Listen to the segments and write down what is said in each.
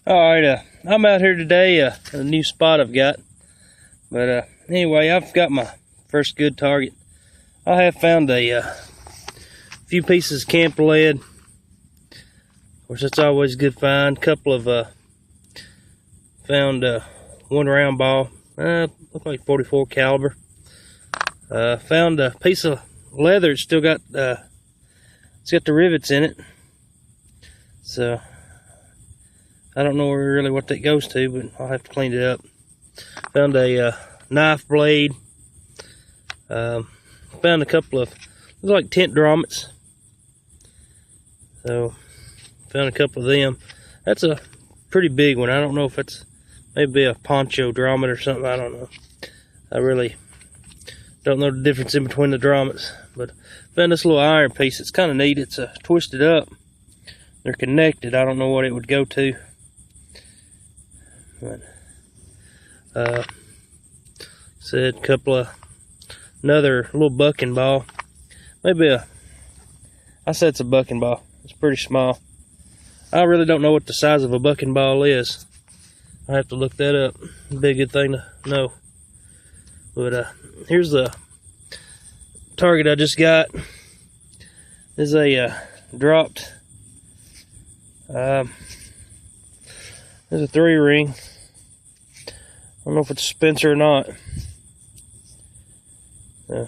Alright, I'm out here today, a new spot I've got. But anyway, I've got my first good target. I have found a few pieces of camp lead. Of course, that's always a good find. Couple of, found one round ball, looked like 44 caliber. Found a piece of leather. It's still got, it's got the rivets in it. So, I don't know really what that goes to, but I'll have to clean it up. Found a knife blade. Found a couple of, looks like tent grommets. So, found a couple of them. That's a pretty big one. I don't know if it's maybe a poncho grommet or something. I don't know. I really don't know the difference in between the grommets. But found this little iron piece. It's kind of neat. It's twisted up. They're connected. I don't know what it would go to. But, said a couple of, another little bucking ball. Maybe I said it's a bucking ball. It's pretty small. I really don't know what the size of a bucking ball is. I have to look that up. It'd be a good thing to know. But here's the target I just got. This is a dropped. There's a 3-ring. I don't know if it's a Spencer or not. I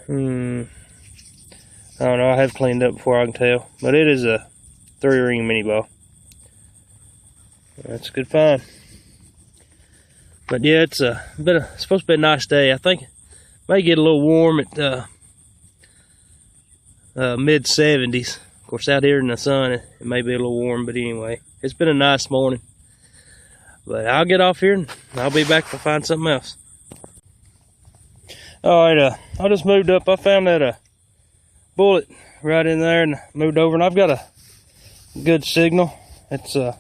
don't know. I have cleaned up before I can tell, but it is a 3-ring mini ball. That's a good find. But yeah, it's it's supposed to be a nice day. I think it may get a little warm at mid 70s. Of course, out here in the sun, it may be a little warm, but anyway, it's been a nice morning. But I'll get off here and I'll be back to find something else. Alright, I just moved up. I found that bullet right in there and moved over, and I've got a good signal. It's let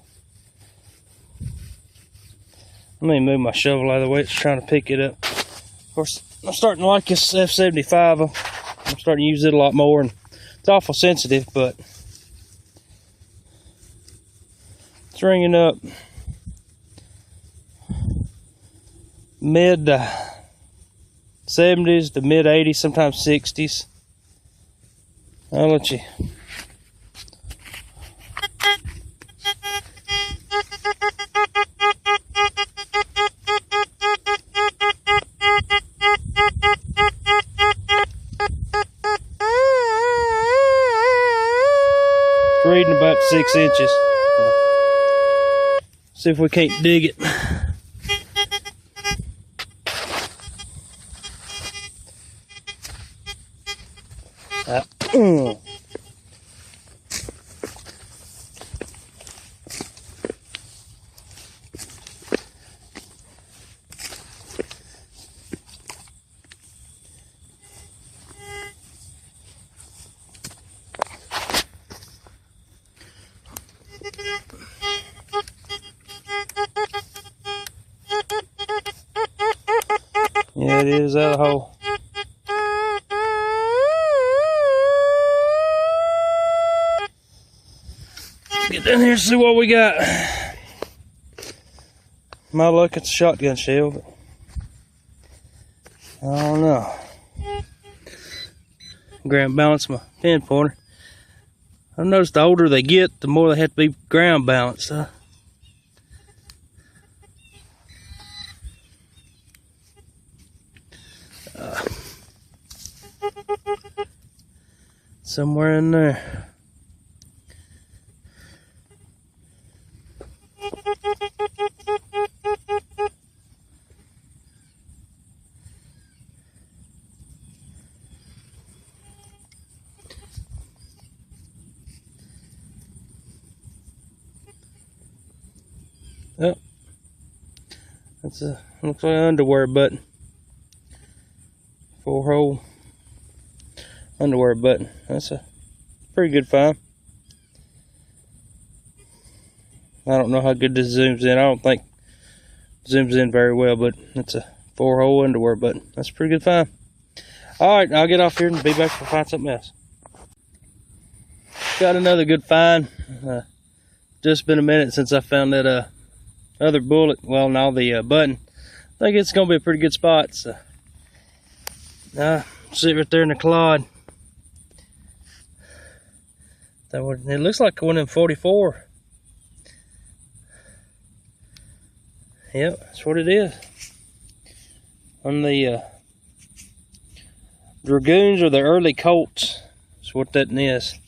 me move my shovel out of the way. It's trying to pick it up. Of course, I'm starting to like this F75. I'm starting to use it a lot more, and it's awful sensitive, but it's ringing up mid 70s to mid 80s, sometimes 60s. I'll let you. It's reading about 6 inches. See if we can't dig it. Yeah, it is out of the hole. Get down here and see what we got. My luck, it's a shotgun shell, but I don't know. Ground balance my pin pointer. I've noticed the older they get, the more they have to be ground balanced. Somewhere in there. Oh, that's looks like an underwear button. 4-hole underwear button. That's a pretty good find. I don't know how good this zooms in. I don't think it zooms in very well, but it's a 4-hole underwear button. That's a pretty good find. Alright, I'll get off here and be back to find something else. Got another good find. just been a minute since I found that other bullet. Well, now the button. I think it's gonna be a pretty good spot. So, sit right there in the clod. It looks like one in 44. Yep, that's what it is. On the Dragoons or the early Colts. That's what that is.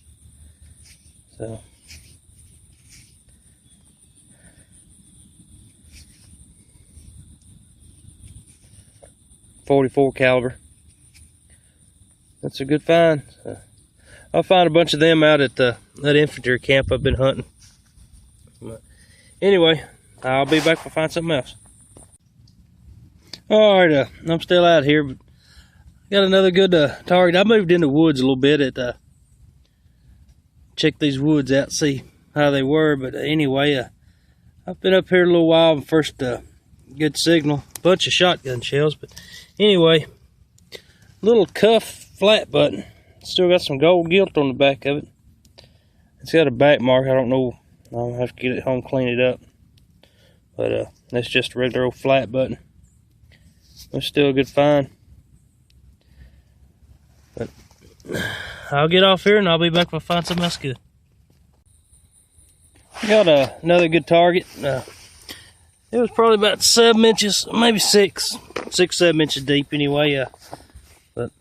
So. .44 caliber. That's a good find. I'll find a bunch of them out at that infantry camp I've been hunting. But anyway, I'll be back to find something else. Alright, I'm still out here, but got another good target. I moved in the woods a little bit check these woods out, see how they were. But anyway, I've been up here a little while and first good signal, bunch of shotgun shells. But anyway, little cuff flat button. Still got some gold gilt on the back of it. It's got a back mark. I don't know. I'll have to get it home, clean it up. But that's just a regular old flat button. It's still a good find. But I'll get off here and I'll be back if I find something else good. Got another good target. It was probably about 7 inches, maybe 7 inches deep anyway. But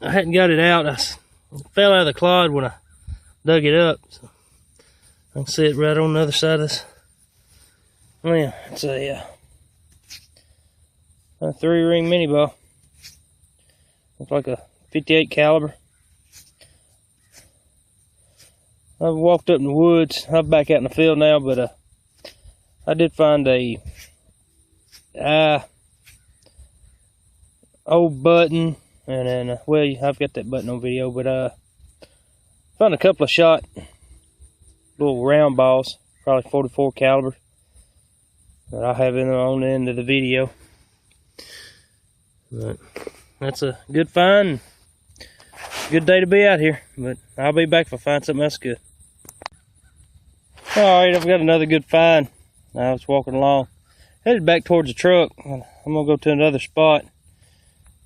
I hadn't got it out. I fell out of the clod when I dug it up. So I can see it right on the other side of this. Oh yeah, it's a 3-ring mini bow. Looks like a 58 caliber. I've walked up in the woods. I'm back out in the field now, but I did find a old button, and then well, I've got that button on video, but found a couple of shot little round balls, probably 44 caliber, that I have on the end of the video. But that's a good find. Good day to be out here, but I'll be back if I find something else good. Alright, I've got another good find. I was walking along, headed back towards the truck. I'm gonna go to another spot,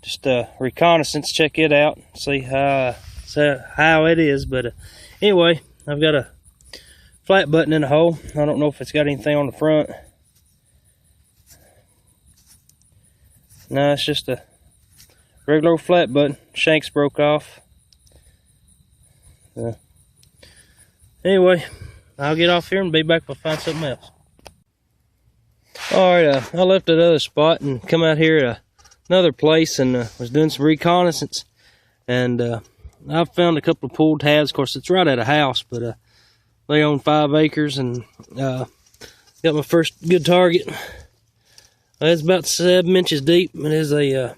just reconnaissance, check it out, see how it is. But anyway, I've got a flat button in the hole. I don't know if it's got anything on the front. No, it's just a regular old flat button. Shanks broke off. Anyway, I'll get off here and be back if I find something else. Alright, I left that other spot and come out here at another place and was doing some reconnaissance. And I found a couple of pool tabs. Of course, it's right at a house, but they own 5 acres, and got my first good target. It's about 7 inches deep. It is a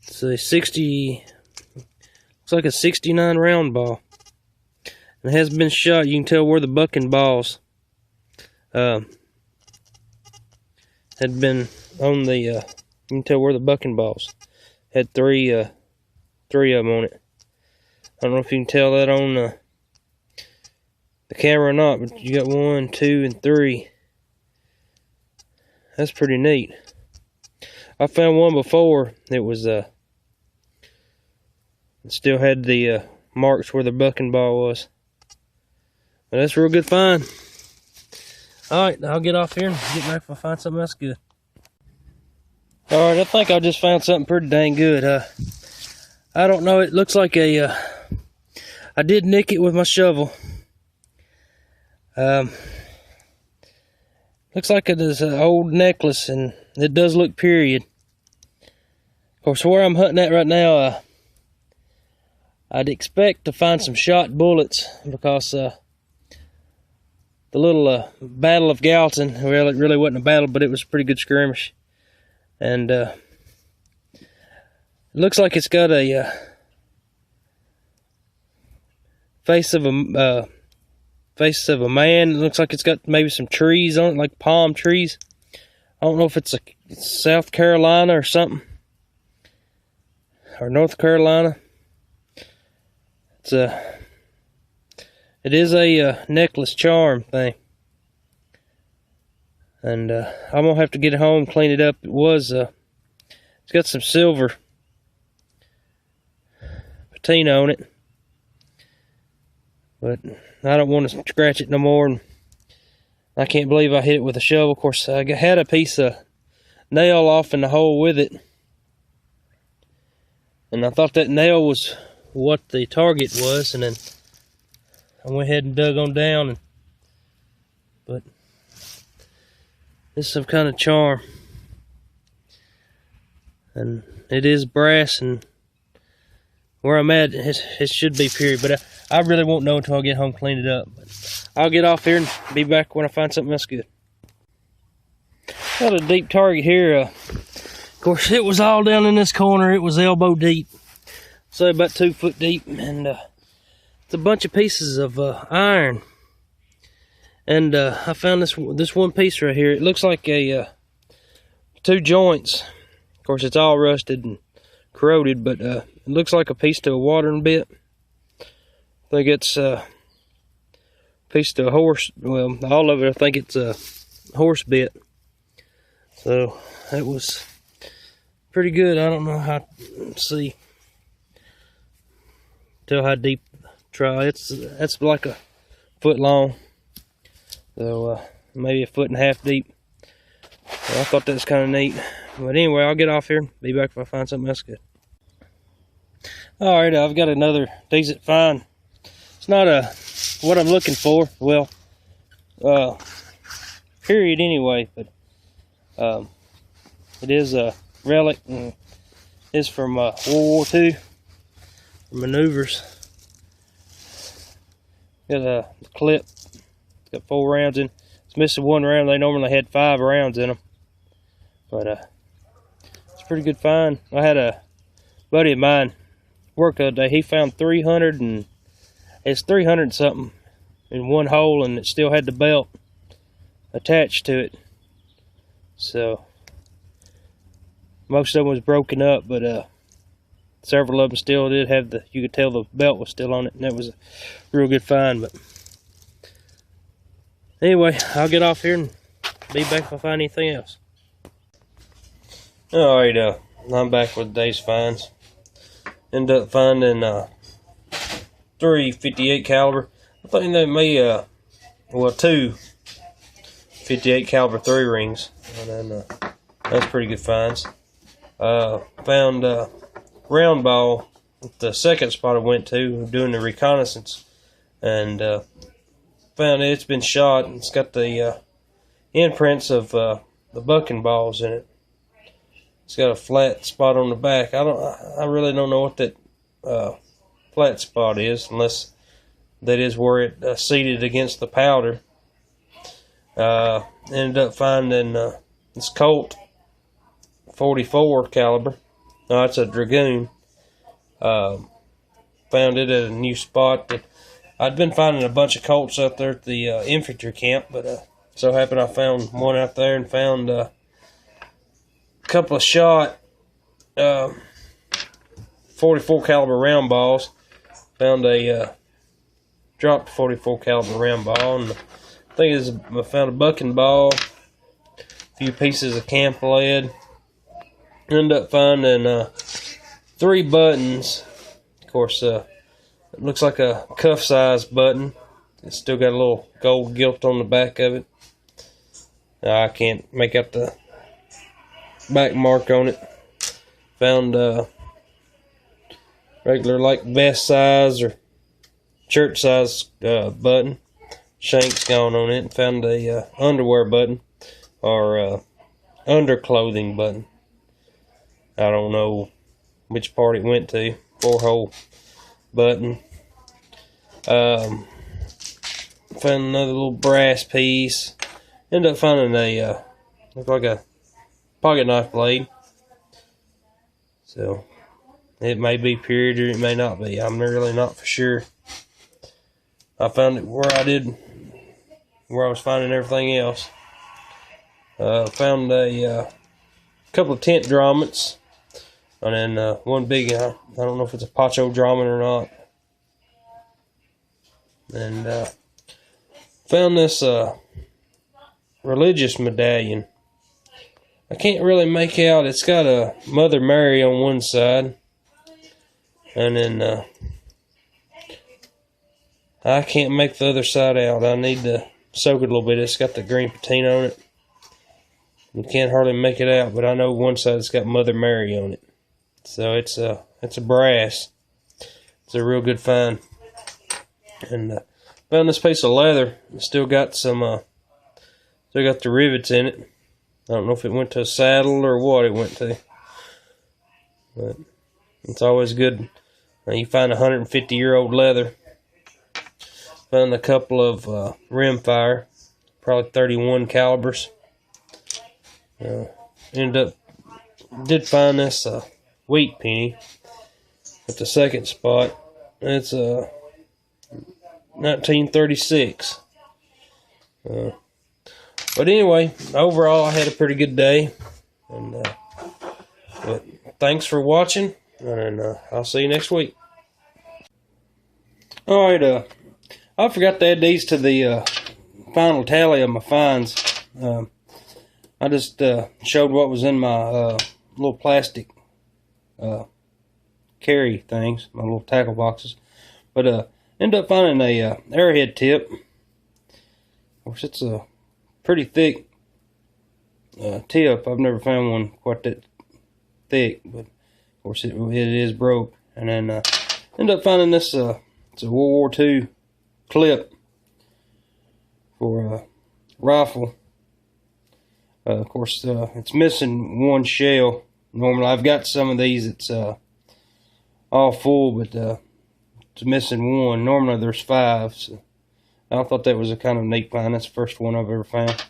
it's a 60. Looks like a 69 round ball. It has been shot. You can tell where the bucking balls had been on the. You can tell where the bucking balls had three of them on it. I don't know if you can tell that on the camera or not, but you got 1, 2, and 3. That's pretty neat. I found one before. It was it still had the marks where the bucking ball was. But that's a real good find. Alright, I'll get off here and get back if I find something else good. Alright, I think I just found something pretty dang good. I don't know, it looks like a I did nick it with my shovel. Looks like it is an old necklace, and it does look period. Of course, where I'm hunting at right now, I'd expect to find some shot bullets, because the little Battle of Gallatin, well, it really wasn't a battle, but it was a pretty good skirmish. And it looks like it's got a face of a man. It looks like it's got maybe some trees on it, like palm trees. I don't know if it's South Carolina or something, or North Carolina. It's It is a necklace charm thing. And I'm going to have to get it home, clean it up. It's got some silver patina on it. But I don't want to scratch it no more. And I can't believe I hit it with a shovel. Of course, I had a piece of nail off in the hole with it. And I thought that nail was what the target was. And then I went ahead and dug on down. But it's some kind of charm. And it is brass, and where I'm at, it should be period, but I really won't know until I get home, clean it up. But I'll get off here and be back when I find something else good. Got a deep target here. Of course, it was all down in this corner. It was elbow deep, so about 2 foot deep, and it's a bunch of pieces of iron. And I found this one piece right here. It looks like a 2 joints. Of course, it's all rusted and corroded, but it looks like a piece to a watering bit. I think it's a piece to a horse. Well, all of it, I think it's a horse bit. So that was pretty good. I don't know how to see. Tell how deep. Try. That's like a foot long. So maybe 1.5 feet deep. So I thought that was kind of neat. But anyway, I'll get off here and be back if I find something else good. Alright, I've got another decent find. It's not what I'm looking for. Well, period anyway. But it is a relic. And it's from World War II. Maneuvers. Got a clip. It's got 4 rounds in. It's missing 1 round. They normally had 5 rounds in them. But it's a pretty good find. I had a buddy of mine work the other day. He found 300 and it's 300 something in one hole, and it still had the belt attached to it. So most of them was broken up, but several of them still did have you could tell the belt was still on it, and that was a real good find. But anyway, I'll get off here and be back if I find anything else. Alright, I'm back with today's finds. Ended up finding 3 .58 caliber. I think they may well 2 .58 caliber 3 rings, and then that's pretty good finds. Found round ball at the second spot I went to doing the reconnaissance, and found it's been shot, and it's got the imprints of the bucking balls in it. It's got a flat spot on the back. I really don't know what that flat spot is, unless that is where it seated against the powder. Ended up finding this Colt 44 caliber. No, it's a Dragoon. Found it at a new spot. I'd been finding a bunch of Colts out there at the infantry camp, but so happened I found one out there, and found couple of shot 44 caliber round balls. Found a dropped 44 caliber round ball, and I think I found a bucking ball, a few pieces of camp lead. Ended up finding 3 buttons. Of course, it looks like a cuff size button. It's still got a little gold gilt on the back of it. I can't make out the back mark on it. Found regular like vest size or shirt size button. Shank's gone on it. And found a underwear button, or underclothing button. I don't know which part it went to. 4-hole button. Found another little brass piece. Ended up finding a looked like a pocket knife blade. So it may be period or it may not be. I'm really not for sure. I found it where I was finding everything else. Found a couple of tent drummets, and then one big, I don't know if it's a Pacho drummond or not. and found this religious medallion. I can't really make out. It's got a Mother Mary on one side, and then I can't make the other side out. I need to soak it a little bit. It's got the green patina on it. You can't hardly make it out, but I know one side it's got Mother Mary on it. So it's a brass. It's a real good find. And found this piece of leather. It's still got some still got the rivets in it. I don't know if it went to a saddle or what it went to. But it's always good. You find 150-year-old leather. Found a couple of rimfire, probably 31 calibers. Did find this wheat penny at the second spot. It's 1936. But anyway, overall I had a pretty good day. And but thanks for watching, and I'll see you next week. Alright, I forgot to add these to the final tally of my finds. I just showed what was in my little plastic carry things, my little tackle boxes. But ended up finding a arrowhead tip. Of course, it's a pretty thick tip. I've never found one quite that thick, but of course it is broke. And then ended up finding this. It's a World War II clip for a rifle. Of course, it's missing one shell. Normally, I've got some of these. It's all full, but it's missing one. Normally, there's 5. So I thought that was a kind of neat find. That's the first one I've ever found.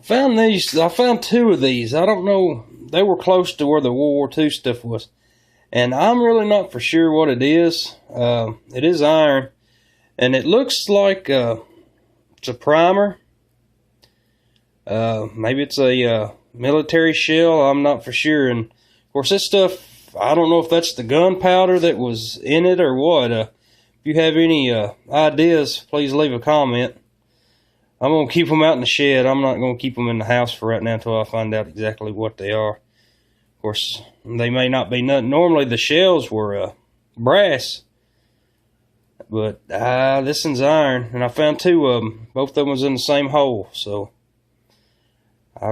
Found these. I found 2 of these. I don't know. They were close to where the World War II stuff was, and I'm really not for sure what it is. It is iron, and it looks like it's a primer. Maybe it's a military shell. I'm not for sure. And of course, this stuff, I don't know if that's the gunpowder that was in it or what. If you have any ideas, please leave a comment. I'm going to keep them out in the shed. I'm not going to keep them in the house for right now until I find out exactly what they are. Of course, they may not be nothing. Normally, the shells were brass, but this one's iron. And I found 2 of them. Both of them was in the same hole, so I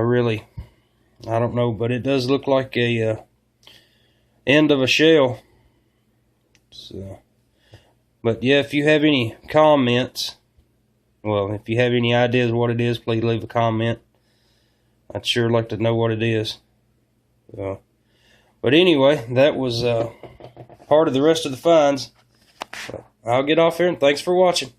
don't know, but it does look like a end of a shell. So, but yeah, if you have any comments, well, if you have any ideas what it is, please leave a comment. I'd sure like to know what it is. But anyway, that was part of the rest of the finds. I'll get off here, and thanks for watching.